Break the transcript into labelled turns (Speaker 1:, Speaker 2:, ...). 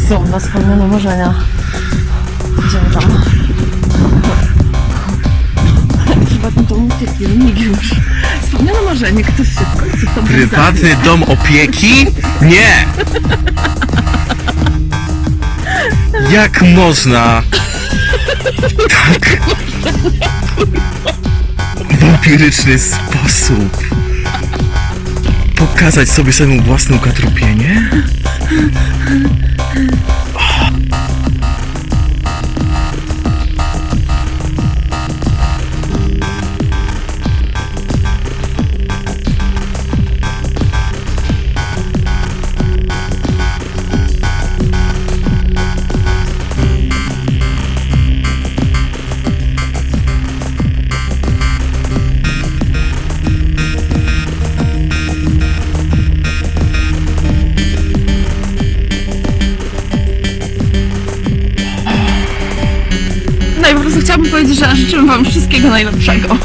Speaker 1: są na spełnione marzenia. Idziemy tam. Chyba ten dom opieki, nikt już. Spełnione marzenie, ktoś się w końcu to
Speaker 2: Prywatny dom opieki? Nie! Jak można tak w empiryczny sposób pokazać sobie swoją własną katropienie?
Speaker 1: No i po prostu chciałabym powiedzieć, że życzymy wam wszystkiego najlepszego.